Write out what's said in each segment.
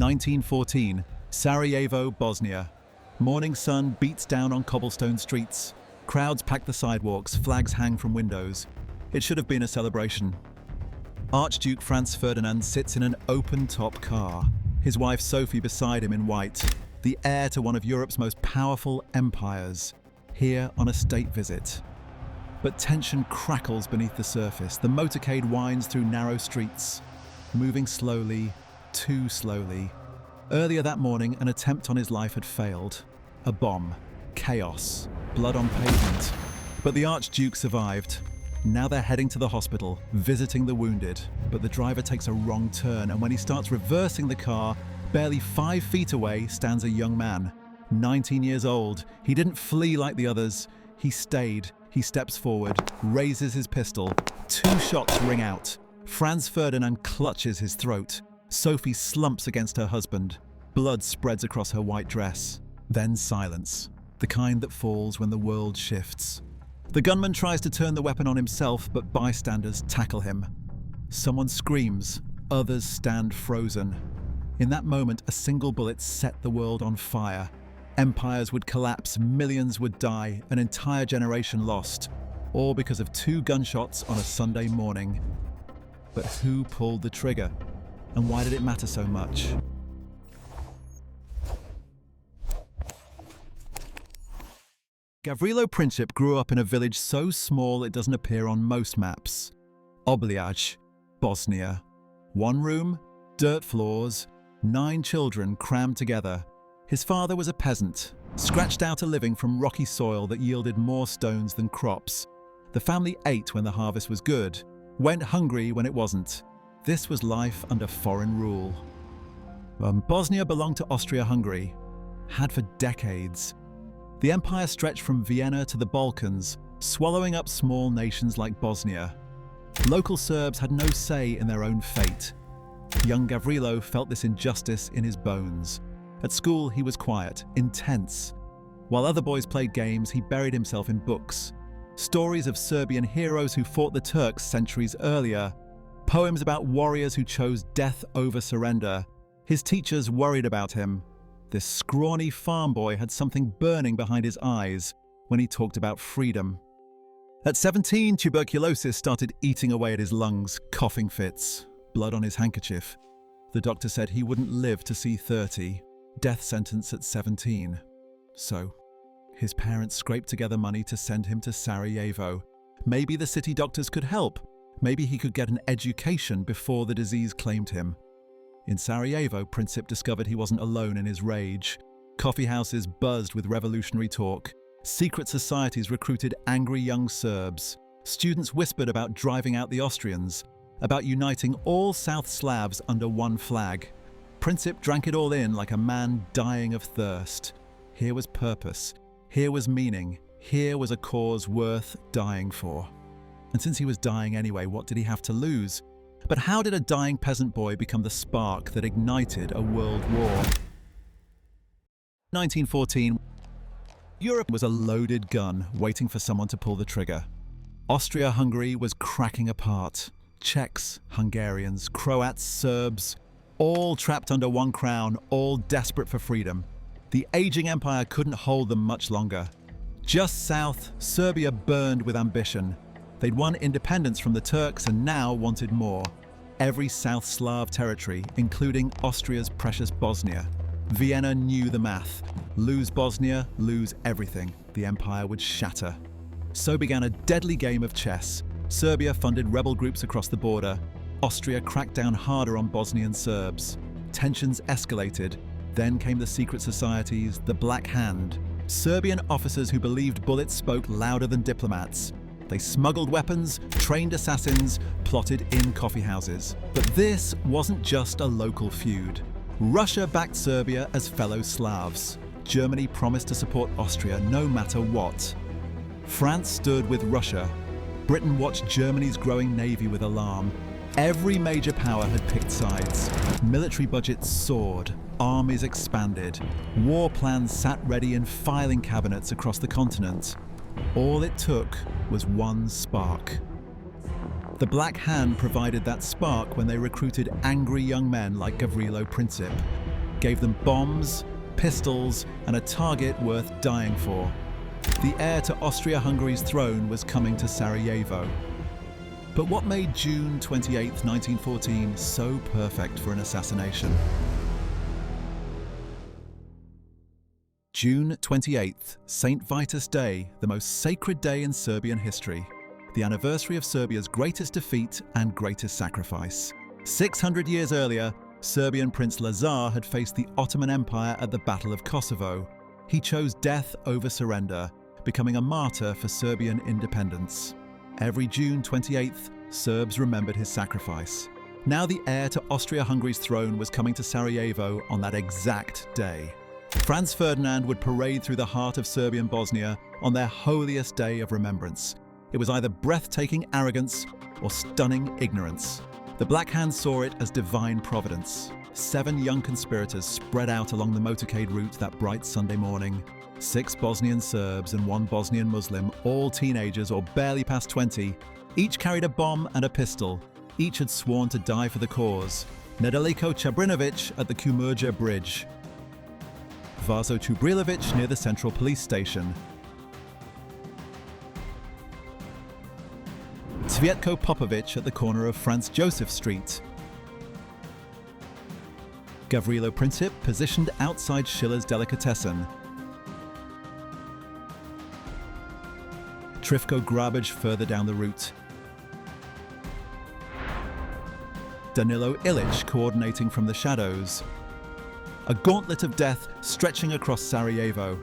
1914, Sarajevo, Bosnia. Morning sun beats down on cobblestone streets. Crowds pack the sidewalks, flags hang from windows. It should have been a celebration. Archduke Franz Ferdinand sits in an open-top car, his wife Sophie beside him in white, the heir to one of Europe's most powerful empires, here on a state visit. But tension crackles beneath the surface. The motorcade winds through narrow streets, moving slowly, too slowly. Earlier that morning, an attempt on his life had failed. A bomb, chaos, blood on pavement. But the Archduke survived. Now they're heading to the hospital, visiting the wounded. But the driver takes a wrong turn, and when he starts reversing the car, barely 5 feet away stands a young man. 19 years old. He didn't flee like the others. He stayed. He steps forward, raises his pistol. 2 shots ring out. Franz Ferdinand clutches his throat. Sophie slumps against her husband. Blood spreads across her white dress. Then silence, the kind that falls when the world shifts. The gunman tries to turn the weapon on himself, but bystanders tackle him. Someone screams, others stand frozen. In that moment, a single bullet set the world on fire. Empires would collapse, millions would die, an entire generation lost, all because of 2 gunshots on a Sunday morning. But who pulled the trigger? And why did it matter so much? Gavrilo Princip grew up in a village so small it doesn't appear on most maps. Obliaj, Bosnia. 1 room, dirt floors, 9 children crammed together. His father was a peasant, scratched out a living from rocky soil that yielded more stones than crops. The family ate when the harvest was good, went hungry when it wasn't. This was life under foreign rule. Bosnia belonged to Austria-Hungary, had for decades. The empire stretched from Vienna to the Balkans, swallowing up small nations like Bosnia. Local Serbs had no say in their own fate. Young Gavrilo felt this injustice in his bones. At school, he was quiet, intense. While other boys played games, he buried himself in books. Stories of Serbian heroes who fought the Turks centuries earlier. Poems about warriors who chose death over surrender. His teachers worried about him. This scrawny farm boy had something burning behind his eyes when he talked about freedom. At 17, tuberculosis started eating away at his lungs, coughing fits, blood on his handkerchief. The doctor said he wouldn't live to see 30, death sentence at 17. So, his parents scraped together money to send him to Sarajevo. Maybe the city doctors could help. Maybe he could get an education before the disease claimed him. In Sarajevo, Princip discovered he wasn't alone in his rage. Coffee houses buzzed with revolutionary talk. Secret societies recruited angry young Serbs. Students whispered about driving out the Austrians, about uniting all South Slavs under one flag. Princip drank it all in like a man dying of thirst. Here was purpose. Here was meaning. Here was a cause worth dying for. And since he was dying anyway, what did he have to lose? But how did a dying peasant boy become the spark that ignited a world war? 1914, Europe was a loaded gun waiting for someone to pull the trigger. Austria-Hungary was cracking apart. Czechs, Hungarians, Croats, Serbs, all trapped under one crown, all desperate for freedom. The aging empire couldn't hold them much longer. Just south, Serbia burned with ambition. They'd won independence from the Turks and now wanted more. Every South Slav territory, including Austria's precious Bosnia. Vienna knew the math. Lose Bosnia, lose everything. The empire would shatter. So began a deadly game of chess. Serbia funded rebel groups across the border. Austria cracked down harder on Bosnian Serbs. Tensions escalated. Then came the secret societies, the Black Hand. Serbian officers who believed bullets spoke louder than diplomats. They smuggled weapons, trained assassins, plotted in coffee houses. But this wasn't just a local feud. Russia backed Serbia as fellow Slavs. Germany promised to support Austria no matter what. France stood with Russia. Britain watched Germany's growing navy with alarm. Every major power had picked sides. Military budgets soared. Armies expanded. War plans sat ready in filing cabinets across the continent. All it took was one spark. The Black Hand provided that spark when they recruited angry young men like Gavrilo Princip. gave them bombs, pistols, and a target worth dying for. The heir to Austria-Hungary's throne was coming to Sarajevo. But what made June 28, 1914 so perfect for an assassination? June 28th, St. Vitus Day, the most sacred day in Serbian history. The anniversary of Serbia's greatest defeat and greatest sacrifice. 600 years earlier, Serbian Prince Lazar had faced the Ottoman Empire at the Battle of Kosovo. He chose death over surrender, becoming a martyr for Serbian independence. Every June 28th, Serbs remembered his sacrifice. Now the heir to Austria-Hungary's throne was coming to Sarajevo on that exact day. Franz Ferdinand would parade through the heart of Serbian Bosnia on their holiest day of remembrance. It was either breathtaking arrogance or stunning ignorance. The Black Hand saw it as divine providence. 7 young conspirators spread out along the motorcade route that bright Sunday morning. 6 Bosnian Serbs and 1 Bosnian Muslim, all teenagers or barely past 20. Each carried a bomb and a pistol. Each had sworn to die for the cause. Nedaleko Čabrinović at the Kumurja Bridge. Vaso Čubrilović near the Central Police Station. Cvjetko Popović at the corner of Franz Joseph Street. Gavrilo Princip positioned outside Schiller's Delicatessen. Trifko Grabic further down the route. Danilo Ilic coordinating from the shadows. A gauntlet of death stretching across Sarajevo.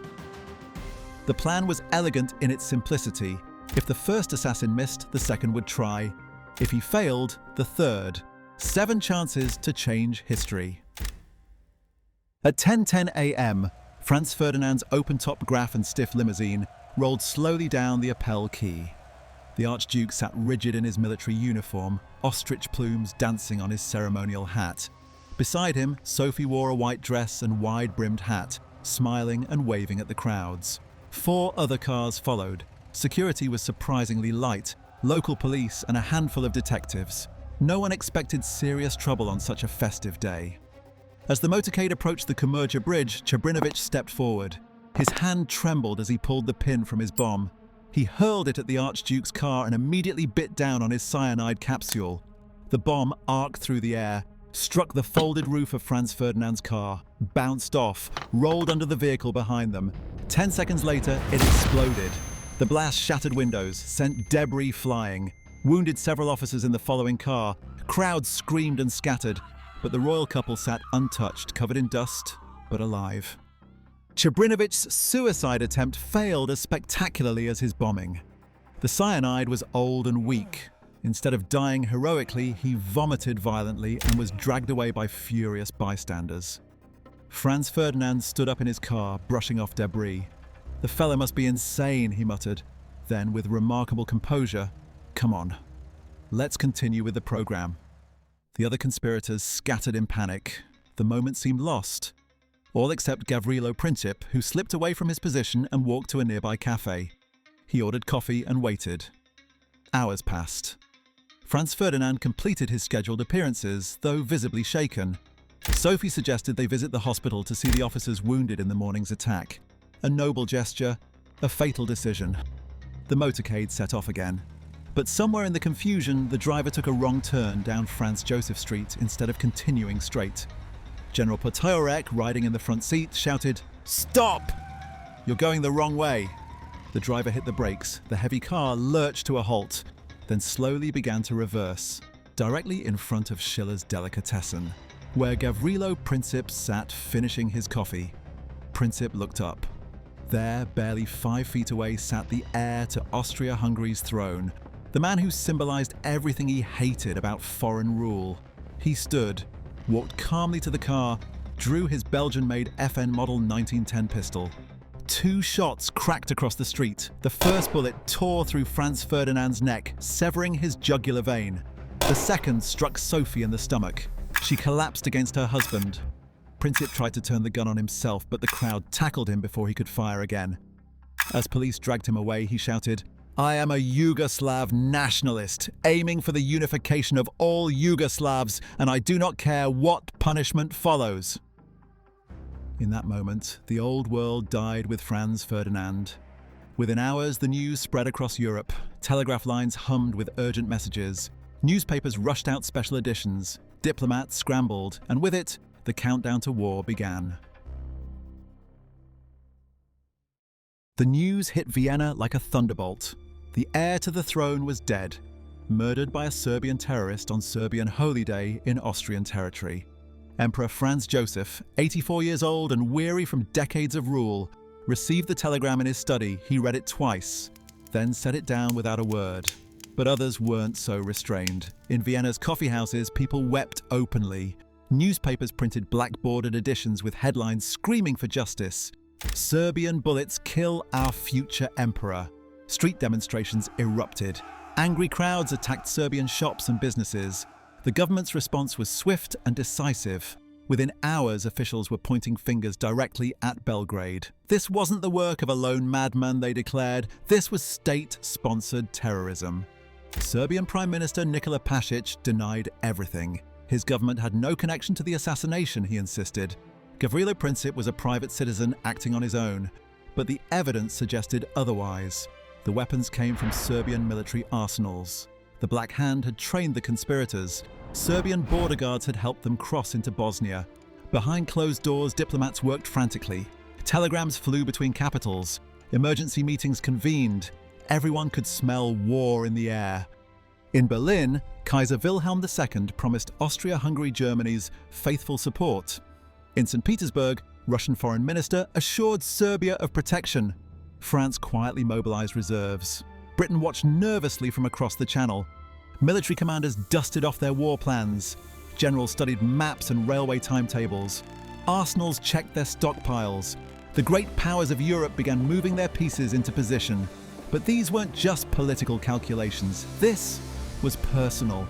The plan was elegant in its simplicity. If the first assassin missed, the second would try. If he failed, the third. 7 chances to change history. At 10:10 a.m., Franz Ferdinand's open-top Graf and stiff limousine rolled slowly down the Appel Quay. The Archduke sat rigid in his military uniform, ostrich plumes dancing on his ceremonial hat. Beside him, Sophie wore a white dress and wide-brimmed hat, smiling and waving at the crowds. 4 other cars followed. Security was surprisingly light, local police and a handful of detectives. No one expected serious trouble on such a festive day. As the motorcade approached the Kumurja Bridge, Čabrinović stepped forward. His hand trembled as he pulled the pin from his bomb. He hurled it at the Archduke's car and immediately bit down on his cyanide capsule. The bomb arced through the air, struck the folded roof of Franz Ferdinand's car, bounced off, rolled under the vehicle behind them. 10 seconds later, it exploded. The blast shattered windows, sent debris flying, wounded several officers in the following car. Crowds screamed and scattered, but the royal couple sat untouched, covered in dust, but alive. Čabrinovic's suicide attempt failed as spectacularly as his bombing. The cyanide was old and weak. Instead of dying heroically, he vomited violently and was dragged away by furious bystanders. Franz Ferdinand stood up in his car, brushing off debris. "The fellow must be insane," he muttered. Then, with remarkable composure, "Come on, let's continue with the program." The other conspirators scattered in panic. The moment seemed lost. All except Gavrilo Princip, who slipped away from his position and walked to a nearby cafe. He ordered coffee and waited. Hours passed. Franz Ferdinand completed his scheduled appearances, though visibly shaken. Sophie suggested they visit the hospital to see the officers wounded in the morning's attack. A noble gesture, a fatal decision. The motorcade set off again. But somewhere in the confusion, the driver took a wrong turn down Franz Joseph Street instead of continuing straight. General Potojarek, riding in the front seat, shouted, "Stop! You're going the wrong way." The driver hit the brakes. The heavy car lurched to a halt, then slowly began to reverse, directly in front of Schiller's Delicatessen, where Gavrilo Princip sat finishing his coffee. Princip looked up. There, barely 5 feet away, sat the heir to Austria-Hungary's throne, the man who symbolized everything he hated about foreign rule. He stood, walked calmly to the car, drew his Belgian-made FN Model 1910 pistol. 2 shots cracked across the street. The first bullet tore through Franz Ferdinand's neck, severing his jugular vein. The second struck Sophie in the stomach. She collapsed against her husband. Princip tried to turn the gun on himself, but the crowd tackled him before he could fire again. As police dragged him away, he shouted, "I am a Yugoslav nationalist, aiming for the unification of all Yugoslavs, and I do not care what punishment follows." In that moment, the old world died with Franz Ferdinand. Within hours, the news spread across Europe. Telegraph lines hummed with urgent messages. Newspapers rushed out special editions. Diplomats scrambled, and with it, the countdown to war began. The news hit Vienna like a thunderbolt. The heir to the throne was dead, murdered by a Serbian terrorist on Serbian Holy Day in Austrian territory. Emperor Franz Joseph, 84 years old and weary from decades of rule, received the telegram in his study. He read it twice, then set it down without a word. But others weren't so restrained. In Vienna's coffee houses, people wept openly. Newspapers printed black-bordered editions with headlines screaming for justice. "Serbian bullets kill our future emperor." Street demonstrations erupted. Angry crowds attacked Serbian shops and businesses. The government's response was swift and decisive. Within hours, officials were pointing fingers directly at Belgrade. This wasn't the work of a lone madman, they declared. This was state-sponsored terrorism. Serbian Prime Minister Nikola Pasic denied everything. His government had no connection to the assassination, he insisted. Gavrilo Princip was a private citizen acting on his own, but the evidence suggested otherwise. The weapons came from Serbian military arsenals. The Black Hand had trained the conspirators. Serbian border guards had helped them cross into Bosnia. Behind closed doors, diplomats worked frantically. Telegrams flew between capitals. Emergency meetings convened. Everyone could smell war in the air. In Berlin, Kaiser Wilhelm II promised Austria-Hungary Germany's faithful support. In St. Petersburg, Russian Foreign Minister assured Serbia of protection. France quietly mobilized reserves. Britain watched nervously from across the Channel. Military commanders dusted off their war plans. Generals studied maps and railway timetables. Arsenals checked their stockpiles. The great powers of Europe began moving their pieces into position. But these weren't just political calculations. This was personal.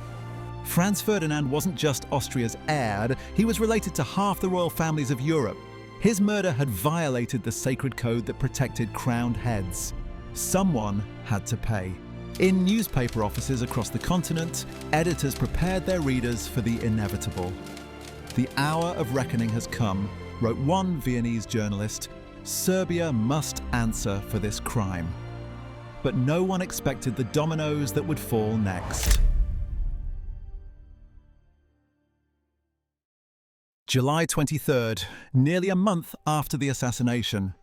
Franz Ferdinand wasn't just Austria's heir, he was related to half the royal families of Europe. His murder had violated the sacred code that protected crowned heads. Someone had to pay. In newspaper offices across the continent, editors prepared their readers for the inevitable. "The hour of reckoning has come," wrote one Viennese journalist. "Serbia must answer for this crime." But no one expected the dominoes that would fall next. July 23rd, nearly a month after the assassination.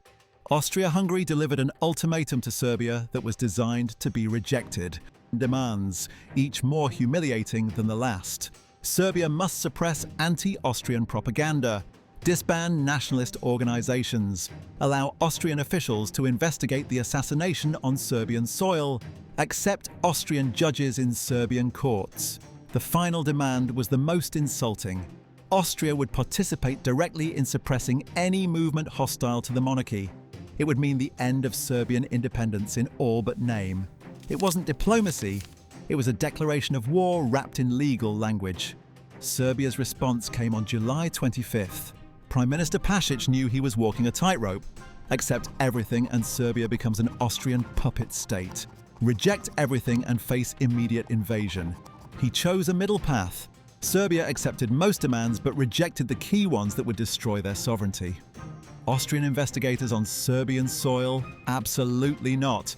Austria-Hungary delivered an ultimatum to Serbia that was designed to be rejected. Demands, each more humiliating than the last. Serbia must suppress anti-Austrian propaganda, disband nationalist organizations, allow Austrian officials to investigate the assassination on Serbian soil, accept Austrian judges in Serbian courts. The final demand was the most insulting. Austria would participate directly in suppressing any movement hostile to the monarchy. It would mean the end of Serbian independence in all but name. It wasn't diplomacy, it was a declaration of war wrapped in legal language. Serbia's response came on July 25th. Prime Minister Pasic knew he was walking a tightrope. Accept everything and Serbia becomes an Austrian puppet state. Reject everything and face immediate invasion. He chose a middle path. Serbia accepted most demands but rejected the key ones that would destroy their sovereignty. Austrian investigators on Serbian soil? Absolutely not.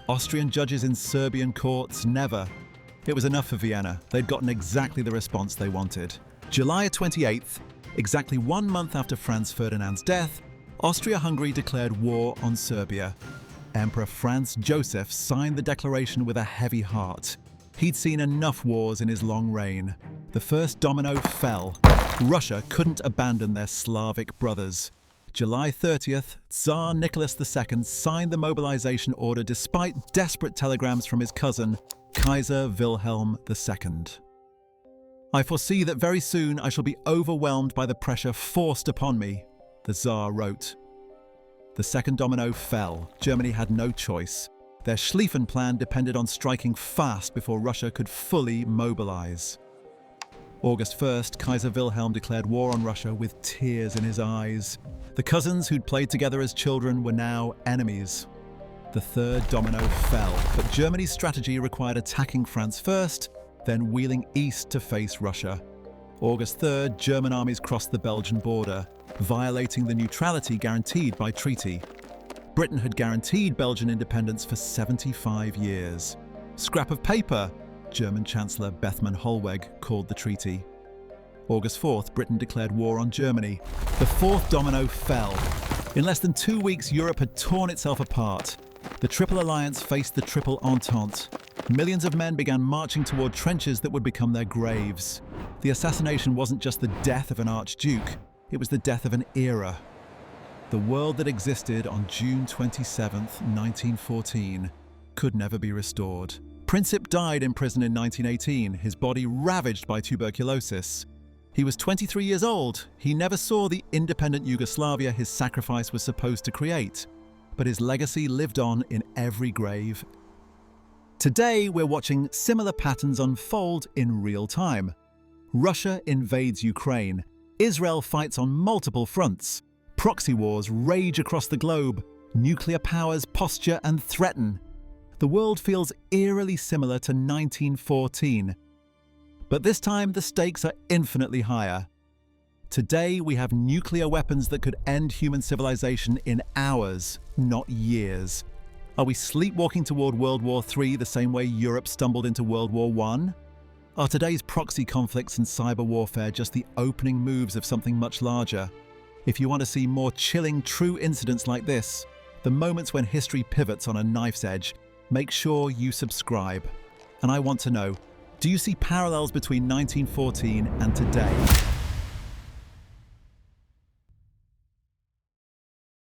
Austrian judges in Serbian courts? Never. It was enough for Vienna. They'd gotten exactly the response they wanted. July 28th, exactly 1 month after Franz Ferdinand's death, Austria-Hungary declared war on Serbia. Emperor Franz Joseph signed the declaration with a heavy heart. He'd seen enough wars in his long reign. The first domino fell. Russia couldn't abandon their Slavic brothers. July 30th, Tsar Nicholas II signed the mobilization order despite desperate telegrams from his cousin, Kaiser Wilhelm II. "I foresee that very soon I shall be overwhelmed by the pressure forced upon me," the Tsar wrote. The second domino fell. Germany had no choice. Their Schlieffen plan depended on striking fast before Russia could fully mobilize. August 1st, Kaiser Wilhelm declared war on Russia with tears in his eyes. The cousins who'd played together as children were now enemies. The third domino fell, but Germany's strategy required attacking France first, then wheeling east to face Russia. August 3rd, German armies crossed the Belgian border. violating the neutrality guaranteed by treaty. Britain had guaranteed Belgian independence for 75 years. Scrap of paper, German Chancellor Bethmann Hollweg called the treaty. August 4th, Britain declared war on Germany. The fourth domino fell. In less than 2 weeks, Europe had torn itself apart. The Triple Alliance faced the Triple Entente. Millions of men began marching toward trenches that would become their graves. The assassination wasn't just the death of an Archduke, it was the death of an era. The world that existed on June 27, 1914, could never be restored. Princip died in prison in 1918, his body ravaged by tuberculosis. He was 23 years old. He never saw the independent Yugoslavia his sacrifice was supposed to create, but his legacy lived on in every grave. Today, we're watching similar patterns unfold in real time. Russia invades Ukraine. Israel fights on multiple fronts. Proxy wars rage across the globe. Nuclear powers posture and threaten. The world feels eerily similar to 1914. But this time, the stakes are infinitely higher. Today, we have nuclear weapons that could end human civilization in hours, not years. Are we sleepwalking toward World War III the same way Europe stumbled into World War I? Are today's proxy conflicts and cyber warfare just the opening moves of something much larger? If you want to see more chilling, true incidents like this, the moments when history pivots on a knife's edge, make sure you subscribe. And I want to know, do you see parallels between 1914 and today?